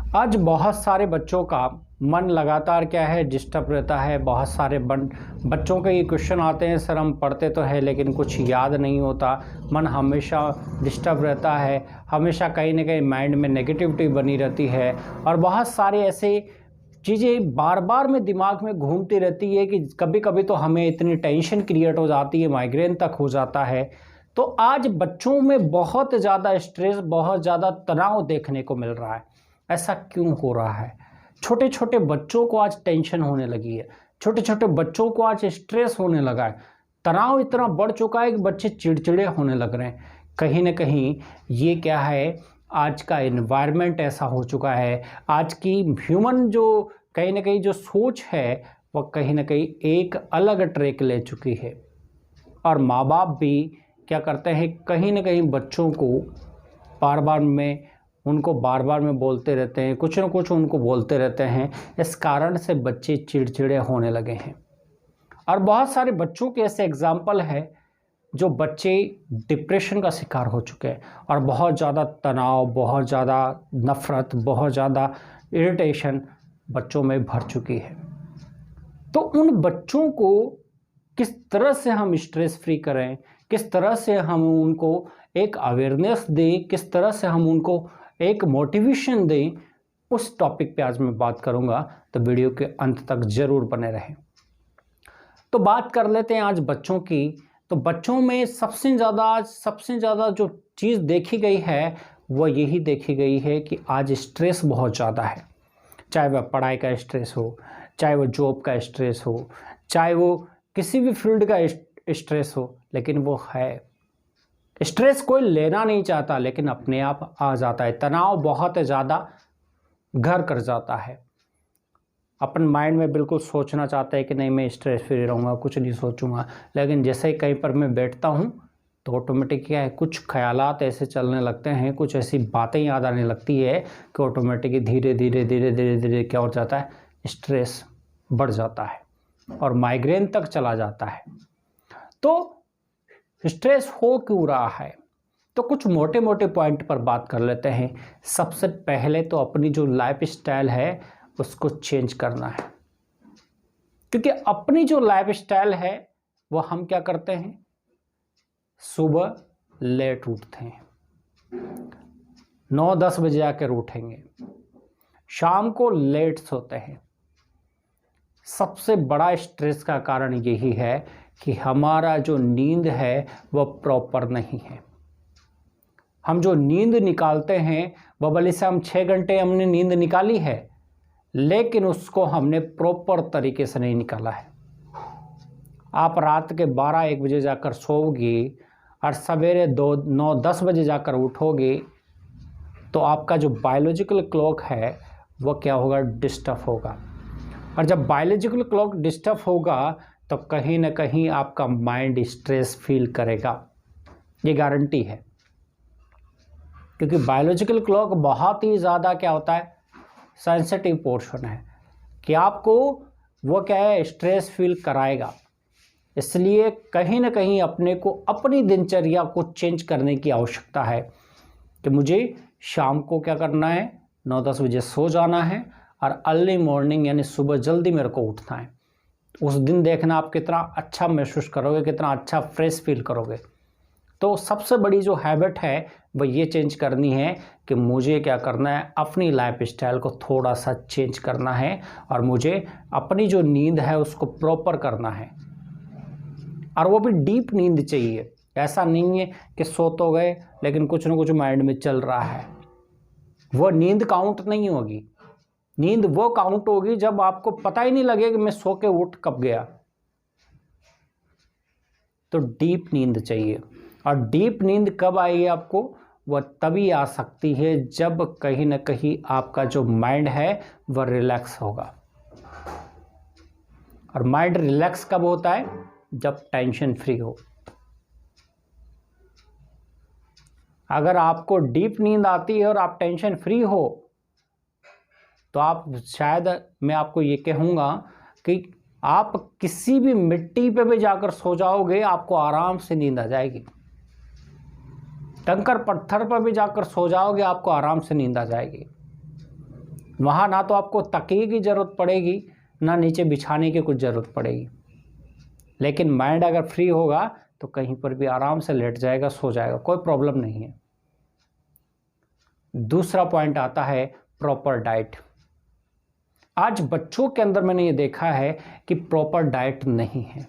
आज बहुत सारे बच्चों का मन लगातार क्या है डिस्टर्ब रहता है। बहुत सारे बच्चों के ये क्वेश्चन आते हैं, सर हम पढ़ते तो है लेकिन कुछ याद नहीं होता, मन हमेशा डिस्टर्ब रहता है, हमेशा कहीं ना कहीं माइंड में नेगेटिविटी बनी रहती है और बहुत सारे ऐसे चीज़ें बार बार में दिमाग में घूमती रहती है कि कभी कभी तो हमें इतनी टेंशन क्रिएट हो जाती है, माइग्रेन तक हो जाता है। तो आज बच्चों में बहुत ज़्यादा स्ट्रेस, बहुत ज़्यादा तनाव देखने को मिल रहा है। ऐसा क्यों हो रहा है? छोटे छोटे बच्चों को आज टेंशन होने लगी है, छोटे छोटे बच्चों को आज स्ट्रेस होने लगा है, तनाव इतना बढ़ चुका है कि बच्चे चिड़चिड़े होने लग रहे हैं। कहीं ना कहीं ये क्या है, आज का एनवायरनमेंट ऐसा हो चुका है, आज की ह्यूमन जो कहीं ना कहीं जो सोच है वह कहीं ना कहीं एक अलग ट्रैक ले चुकी है। और माँ बाप भी क्या करते हैं, कहीं ना कहीं बच्चों को बार बार में बोलते रहते हैं, कुछ ना कुछ उनको बोलते रहते हैं। इस कारण से बच्चे चिड़चिड़े होने लगे हैं। और बहुत सारे बच्चों के ऐसे एग्जाम्पल है जो बच्चे डिप्रेशन का शिकार हो चुके हैं और बहुत ज़्यादा तनाव, बहुत ज़्यादा नफ़रत, बहुत ज़्यादा इरिटेशन बच्चों में भर चुकी है। तो उन बच्चों को किस तरह से हम स्ट्रेस फ्री करें, किस तरह से हम उनको एक अवेयरनेस दें, किस तरह से हम उनको एक मोटिवेशन दें, उस टॉपिक पे आज मैं बात करूंगा। तो वीडियो के अंत तक ज़रूर बने रहें। तो बात कर लेते हैं आज बच्चों की। तो बच्चों में सबसे ज़्यादा जो चीज़ देखी गई है वह यही देखी गई है कि आज स्ट्रेस बहुत ज़्यादा है। चाहे वह पढ़ाई का स्ट्रेस हो, चाहे वो जॉब का स्ट्रेस हो, चाहे वो किसी भी फील्ड का स्ट्रेस हो, लेकिन वो है। स्ट्रेस कोई लेना नहीं चाहता लेकिन अपने आप आ जाता है। तनाव बहुत ज़्यादा घर कर जाता है। अपन माइंड में बिल्कुल सोचना चाहता है कि नहीं मैं स्ट्रेस फ्री रहूँगा, कुछ नहीं सोचूंगा, लेकिन जैसे ही कहीं पर मैं बैठता हूँ तो ऑटोमेटिक क्या है, कुछ ख्यालात ऐसे चलने लगते हैं, कुछ ऐसी बातें याद आने लगती है कि ऑटोमेटिक धीरे धीरे क्या हो जाता है, स्ट्रेस बढ़ जाता है और माइग्रेन तक चला जाता है। तो स्ट्रेस हो क्यों रहा है? तो कुछ मोटे मोटे पॉइंट पर बात कर लेते हैं। सबसे पहले तो अपनी जो लाइफ स्टाइल है उसको चेंज करना है, क्योंकि अपनी जो लाइफ स्टाइल है वो हम क्या करते हैं, सुबह लेट उठते हैं, 9-10 बजे आकर उठेंगे, शाम को लेट सोते हैं। सबसे बड़ा स्ट्रेस का कारण यही है कि हमारा जो नींद है वह प्रॉपर नहीं है। हम जो नींद निकालते हैं वह भले से हम 6 घंटे हमने नींद निकाली है, लेकिन उसको हमने प्रॉपर तरीके से नहीं निकाला है। आप रात के 12-1 बजे जाकर सोओगे और सवेरे 9-10 बजे जाकर उठोगे तो आपका जो बायोलॉजिकल क्लॉक है वह क्या होगा, डिस्टर्ब होगा। और जब बायोलॉजिकल क्लॉक डिस्टर्ब होगा तो कहीं ना कहीं आपका माइंड स्ट्रेस फील करेगा, ये गारंटी है। क्योंकि बायोलॉजिकल क्लॉक बहुत ही ज़्यादा क्या होता है, सेंसिटिव पोर्शन है कि आपको वो क्या है, स्ट्रेस फील कराएगा। इसलिए कहीं ना कहीं अपने को अपनी दिनचर्या को चेंज करने की आवश्यकता है कि मुझे शाम को क्या करना है, 9-10 बजे सो जाना है और अर्ली मॉर्निंग यानी सुबह जल्दी मेरे को उठना है। उस दिन देखना आप कितना अच्छा महसूस करोगे, कितना अच्छा फ्रेश फील करोगे। तो सबसे बड़ी जो हैबिट है वह ये चेंज करनी है कि मुझे क्या करना है, अपनी लाइफ स्टाइल को थोड़ा सा चेंज करना है और मुझे अपनी जो नींद है उसको प्रॉपर करना है। और वो भी डीप नींद चाहिए। ऐसा नहीं है कि सो तो गए लेकिन कुछ ना कुछ माइंड में चल रहा है। वो नींद काउंट नहीं होगी। नींद वो काउंट होगी जब आपको पता ही नहीं लगे कि मैं सो के उठ कब गया। तो डीप नींद चाहिए। और डीप नींद कब आएगी आपको, वह तभी आ सकती है जब कहीं ना कहीं आपका जो माइंड है वह रिलैक्स होगा। और माइंड रिलैक्स कब होता है, जब टेंशन फ्री हो। अगर आपको डीप नींद आती है और आप टेंशन फ्री हो तो आप शायद मैं आपको ये कहूँगा कि आप किसी भी मिट्टी पे भी जाकर सो जाओगे, आपको आराम से नींद आ जाएगी। कंकर पत्थर पर भी जाकर सो जाओगे, आपको आराम से नींद आ जाएगी। वहाँ ना तो आपको तकिए की ज़रूरत पड़ेगी, ना नीचे बिछाने की कुछ ज़रूरत पड़ेगी। लेकिन माइंड अगर फ्री होगा तो कहीं पर भी आराम से लेट जाएगा, सो जाएगा, कोई प्रॉब्लम नहीं है। दूसरा पॉइंट आता है प्रॉपर डाइट। आज बच्चों के अंदर मैंने ये देखा है कि प्रॉपर डाइट नहीं है।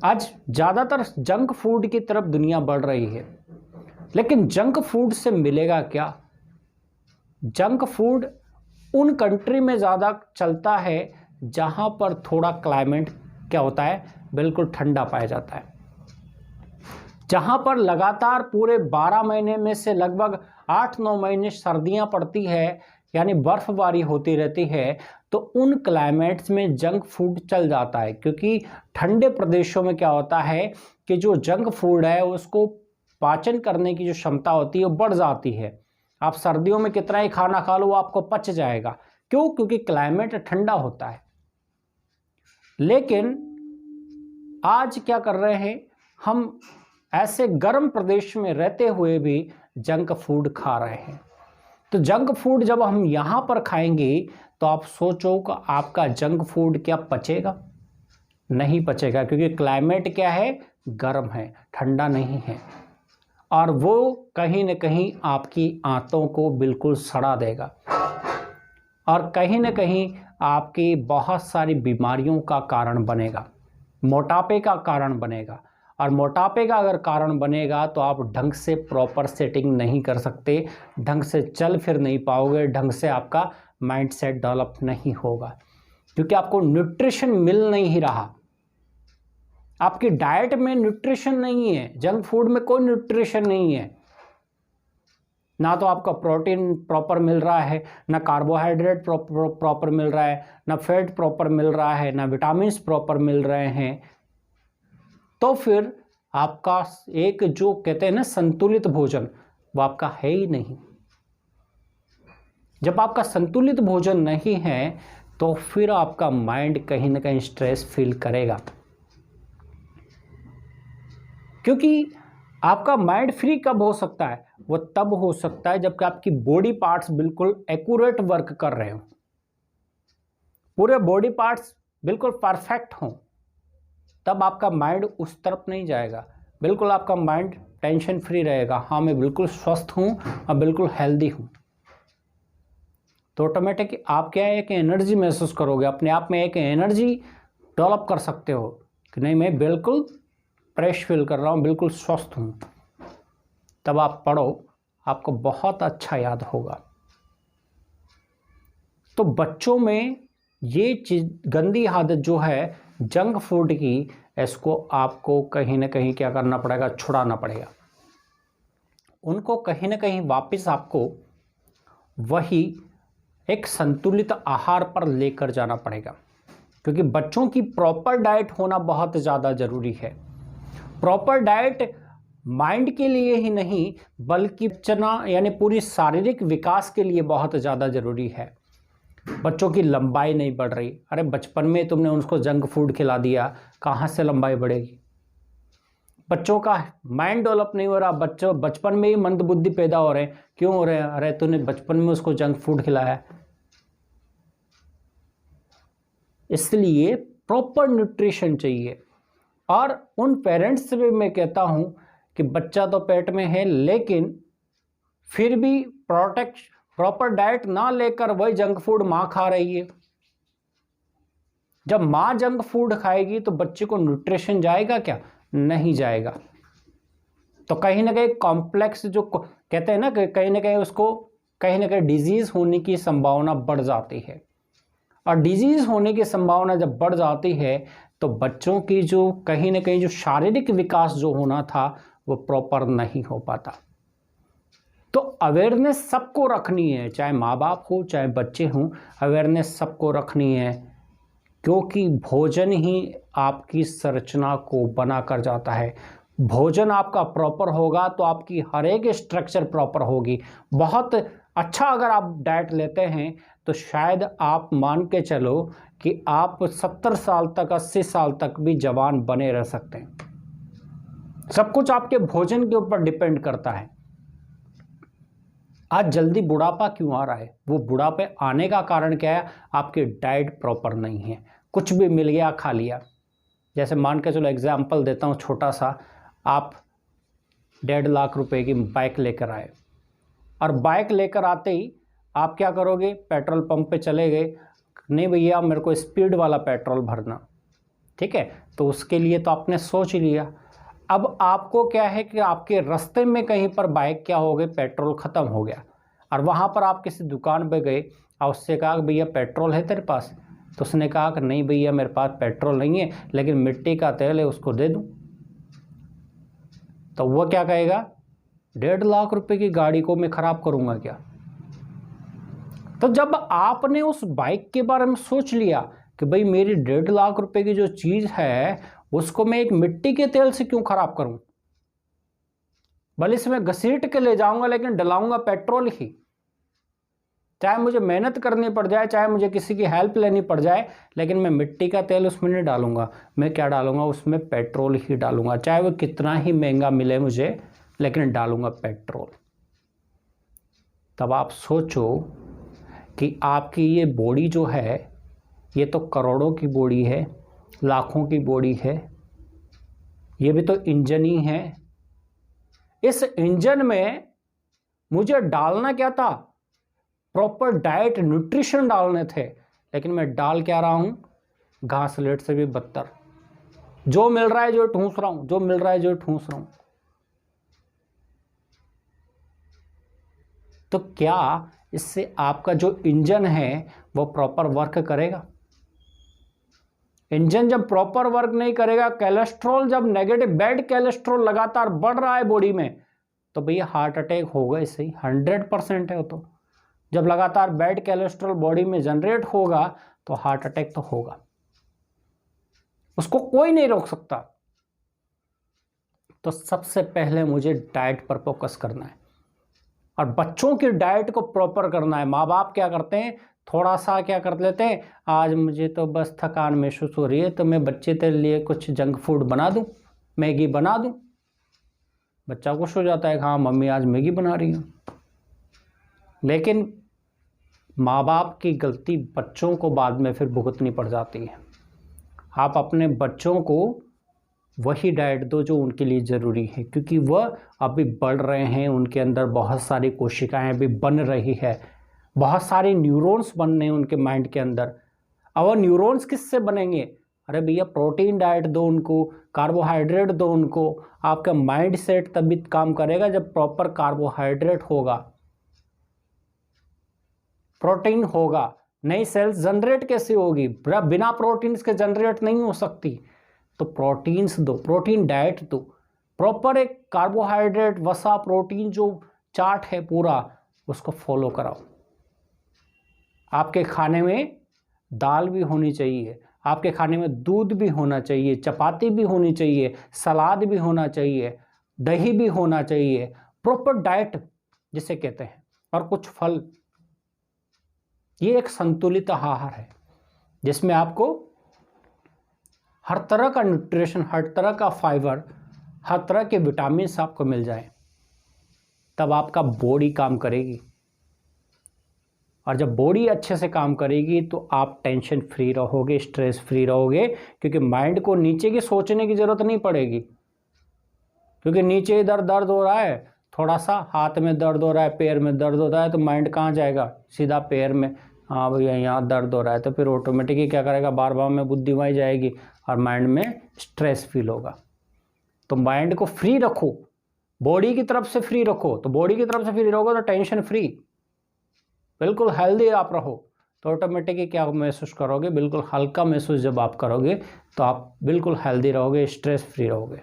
आज ज़्यादातर जंक फूड की तरफ दुनिया बढ़ रही है, लेकिन जंक फूड से मिलेगा क्या? जंक फूड उन कंट्री में ज़्यादा चलता है जहाँ पर थोड़ा क्लाइमेट क्या होता है, बिल्कुल ठंडा पाया जाता है। जहाँ पर लगातार पूरे 12 महीने में से लगभग 8-9 महीने सर्दियाँ पड़ती है, यानी बर्फबारी होती रहती है, तो उन क्लाइमेट्स में जंक फूड चल जाता है। क्योंकि ठंडे प्रदेशों में क्या होता है कि जो जंक फूड है उसको पाचन करने की जो क्षमता होती है वो बढ़ जाती है। आप सर्दियों में कितना ही खाना खा लो वो आपको पच जाएगा। क्यों? क्योंकि क्लाइमेट ठंडा होता है। लेकिन आज क्या कर रहे हैं हम, ऐसे गर्म प्रदेश में रहते हुए भी जंक फूड खा रहे हैं। तो जंक फूड जब हम यहाँ पर खाएंगे तो आप सोचो कि आपका जंक फूड क्या पचेगा? नहीं पचेगा, क्योंकि क्लाइमेट क्या है, गर्म है, ठंडा नहीं है। और वो कहीं न कहीं आपकी आंतों को बिल्कुल सड़ा देगा और कहीं न कहीं आपकी बहुत सारी बीमारियों का कारण बनेगा, मोटापे का कारण बनेगा। और मोटापे का अगर कारण बनेगा तो आप ढंग से प्रॉपर सेटिंग नहीं कर सकते, ढंग से चल फिर नहीं पाओगे, ढंग से आपका माइंडसेट डेवलप नहीं होगा, क्योंकि आपको न्यूट्रिशन मिल नहीं रहा। आपकी डाइट में न्यूट्रिशन नहीं है, जंक फूड में कोई न्यूट्रिशन नहीं है। ना तो आपका प्रोटीन प्रॉपर मिल रहा है, ना कार्बोहाइड्रेट प्रॉपर मिल रहा है, ना फैट प्रॉपर मिल रहा है, ना विटामिन्स प्रॉपर मिल रहे हैं। तो फिर आपका एक जो कहते हैं ना संतुलित भोजन, वो आपका है ही नहीं। जब आपका संतुलित भोजन नहीं है तो फिर आपका माइंड कहीं ना कहीं स्ट्रेस फील करेगा, क्योंकि आपका माइंड फ्री कब हो सकता है? वो तब हो सकता है जबकि आपकी बॉडी पार्ट्स बिल्कुल एक्यूरेट वर्क कर रहे हो, पूरे बॉडी पार्ट्स बिल्कुल परफेक्ट हों, तब आपका माइंड उस तरफ नहीं जाएगा। बिल्कुल आपका माइंड टेंशन फ्री रहेगा, हाँ मैं बिल्कुल स्वस्थ हूँ और बिल्कुल हेल्दी हूँ। तो ऑटोमेटिक आप क्या है, एक एनर्जी महसूस करोगे, अपने आप में एक एनर्जी डेवलप कर सकते हो कि नहीं मैं बिल्कुल फ्रेश फील कर रहा हूँ, बिल्कुल स्वस्थ हूँ। तब आप पढ़ो, आपको बहुत अच्छा याद होगा। तो बच्चों में ये चीज़, गंदी आदत जो है जंक फूड की, इसको आपको कहीं ना कहीं क्या करना पड़ेगा, छुड़ाना पड़ेगा। उनको कहीं ना कहीं वापस आपको वही एक संतुलित आहार पर लेकर जाना पड़ेगा, क्योंकि बच्चों की प्रॉपर डाइट होना बहुत ज़्यादा ज़रूरी है। प्रॉपर डाइट माइंड के लिए ही नहीं बल्कि बच्चा यानी पूरी शारीरिक विकास के लिए बहुत ज़्यादा ज़रूरी है। बच्चों की लंबाई नहीं बढ़ रही, अरे बचपन में तुमने उनको जंक फूड खिला दिया, कहाँ से लंबाई बढ़ेगी? बच्चों का माइंड डेवलप नहीं हो रहा, बच्चों बचपन में ही मंदबुद्धि पैदा हो रहे हैं। क्यों हो रहे हैं? अरे तूने बचपन में उसको जंक फूड खिलाया। इसलिए प्रॉपर न्यूट्रिशन चाहिए। और उन पेरेंट्स से भी मैं कहता हूं कि बच्चा तो पेट में है, लेकिन फिर भी प्रॉपर डाइट ना लेकर वही जंक फूड माँ खा रही है। जब माँ जंक फूड खाएगी तो बच्चे को न्यूट्रिशन जाएगा क्या? नहीं जाएगा। तो कहीं ना कहीं कॉम्प्लेक्स जो कहते हैं ना, कहीं ना कहीं उसको कहीं ना कहीं डिजीज होने की संभावना बढ़ जाती है। और डिजीज होने की संभावना जब बढ़ जाती है तो बच्चों की जो कहीं ना कहीं जो शारीरिक विकास जो होना था वो प्रॉपर नहीं हो पाता। तो अवेयरनेस सबको रखनी है, चाहे माँ बाप हो चाहे बच्चे हों, अवेयरनेस सबको रखनी है, क्योंकि भोजन ही आपकी संरचना को बना कर जाता है। भोजन आपका प्रॉपर होगा तो आपकी हर एक स्ट्रक्चर प्रॉपर होगी। बहुत अच्छा अगर आप डाइट लेते हैं तो शायद आप मान के चलो कि आप 70 साल तक 80 साल तक भी जवान बने रह सकते हैं। सब कुछ आपके भोजन के ऊपर डिपेंड करता है। आज जल्दी बुढ़ापा क्यों आ रहा है? वो बुढ़ापे आने का कारण क्या है? आपकी डाइट प्रॉपर नहीं है, कुछ भी मिल गया खा लिया। जैसे मान के चलो एग्जाम्पल देता हूँ छोटा सा, आप 1.5 लाख रुपए की बाइक लेकर आए और बाइक लेकर आते ही आप क्या करोगे? पेट्रोल पंप पे चले गए, नहीं भैया मेरे को स्पीड वाला पेट्रोल भरना, ठीक है, तो उसके लिए तो आपने सोच लिया। अब आपको क्या है कि आपके रास्ते में कहीं पर बाइक क्या हो गई, पेट्रोल ख़त्म हो गया और वहाँ पर आप किसी दुकान पे गए और उससे कहा कि भैया पेट्रोल है तेरे पास? तो उसने कहा कि नहीं भैया मेरे पास पेट्रोल नहीं है, लेकिन मिट्टी का तेल है, उसको दे दूँ। तो वह क्या कहेगा? 1.5 लाख रुपए की गाड़ी को मैं ख़राब करूँगा क्या? तो जब आपने उस बाइक के बारे में सोच लिया कि भाई मेरी 1.5 लाख रुपए की जो चीज़ है उसको मैं एक मिट्टी के तेल से क्यों ख़राब करूं? भले से मैं घसीट के ले जाऊंगा लेकिन डलाऊंगा पेट्रोल ही, चाहे मुझे मेहनत करनी पड़ जाए, चाहे मुझे किसी की हेल्प लेनी पड़ जाए, लेकिन मैं मिट्टी का तेल उसमें नहीं डालूंगा। मैं क्या डालूंगा? उसमें पेट्रोल ही डालूंगा, चाहे वो कितना ही महंगा मिले मुझे, लेकिन डालूंगा पेट्रोल। तब आप सोचो कि आपकी ये बॉडी जो है, ये तो करोड़ों की बॉडी है, लाखों की बॉडी है, ये भी तो इंजन ही है। इस इंजन में मुझे डालना क्या था? प्रॉपर डाइट न्यूट्रिशन डालने थे, लेकिन मैं डाल क्या रहा हूं? घासलेट से भी बदतर, जो मिल रहा है जो ठूंस रहा हूं, जो मिल रहा है जो ठूंस रहा हूं। तो क्या इससे आपका जो इंजन है वो प्रॉपर वर्क करेगा? इंजन जब प्रॉपर वर्क नहीं करेगा, कोलेस्ट्रॉल जब नेगेटिव बैड कोलेस्ट्रॉल लगातार बढ़ रहा है बॉडी में, तो भैया हार्ट अटैक होगा, इससे ही 100% है वो। तो जब लगातार बैड कोलेस्ट्रॉल बॉडी में जनरेट होगा तो हार्ट अटैक तो होगा, उसको कोई नहीं रोक सकता। तो सबसे पहले मुझे डाइट पर फोकस करना है और बच्चों की डाइट को प्रॉपर करना है। माँ बाप क्या करते हैं, थोड़ा सा क्या कर लेते हैं, आज मुझे तो बस थकान महसूस हो रही है तो मैं बच्चे के लिए कुछ जंक फूड बना दूं, मैगी बना दूं। बच्चा खुश हो जाता है कि हाँ मम्मी आज मैगी बना रही हूँ, लेकिन माँ बाप की गलती बच्चों को बाद में फिर भुगतनी पड़ जाती है। आप अपने बच्चों को वही डाइट दो जो उनके लिए ज़रूरी है, क्योंकि वह अभी बढ़ रहे हैं, उनके अंदर बहुत सारी कोशिकाएं अभी बन रही है, बहुत सारे न्यूरॉन्स बनने हैं उनके माइंड के अंदर। और न्यूरॉन्स किससे बनेंगे? अरे भैया प्रोटीन डाइट दो उनको, कार्बोहाइड्रेट दो उनको। आपका माइंड सेट तभी काम करेगा जब प्रॉपर कार्बोहाइड्रेट होगा, प्रोटीन होगा। नई सेल्स जनरेट कैसे होगी? बिना प्रोटीन्स के जनरेट नहीं हो सकती। तो प्रोटीन्स दो, प्रोटीन डाइट दो, प्रॉपर एक कार्बोहाइड्रेट वसा प्रोटीन जो चार्ट है पूरा उसको फॉलो कराओ। आपके खाने में दाल भी होनी चाहिए, आपके खाने में दूध भी होना चाहिए, चपाती भी होनी चाहिए, सलाद भी होना चाहिए, दही भी होना चाहिए, प्रॉपर डाइट जिसे कहते हैं, और कुछ फल। ये एक संतुलित आहार है जिसमें आपको हर तरह का न्यूट्रिशन, हर तरह का फाइबर, हर तरह के विटामिन आपको मिल जाए, तब आपका बॉडी काम करेगी। और जब बॉडी अच्छे से काम करेगी तो आप टेंशन फ्री रहोगे, स्ट्रेस फ्री रहोगे, क्योंकि माइंड को नीचे की सोचने की ज़रूरत नहीं पड़ेगी। क्योंकि नीचे इधर दर्द हो रहा है, थोड़ा सा हाथ में दर्द हो रहा है, पैर में दर्द हो रहा है, तो माइंड कहाँ जाएगा? सीधा पैर में। हाँ भैया यहाँ दर्द हो रहा है, तो फिर ऑटोमेटिकली क्या करेगा? बार बार में बुद्धि वहीं जाएगी और माइंड में स्ट्रेस फील होगा। तो माइंड को फ्री रखो, बॉडी की तरफ से फ्री रखो, तो बॉडी की तरफ से फ्री रहोगे तो टेंशन फ्री, बिल्कुल हेल्दी आप रहो, तो ऑटोमेटिकली क्या महसूस करोगे? बिल्कुल हल्का महसूस जब आप करोगे तो आप बिल्कुल हेल्दी रहोगे, स्ट्रेस फ्री रहोगे।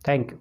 Thank you.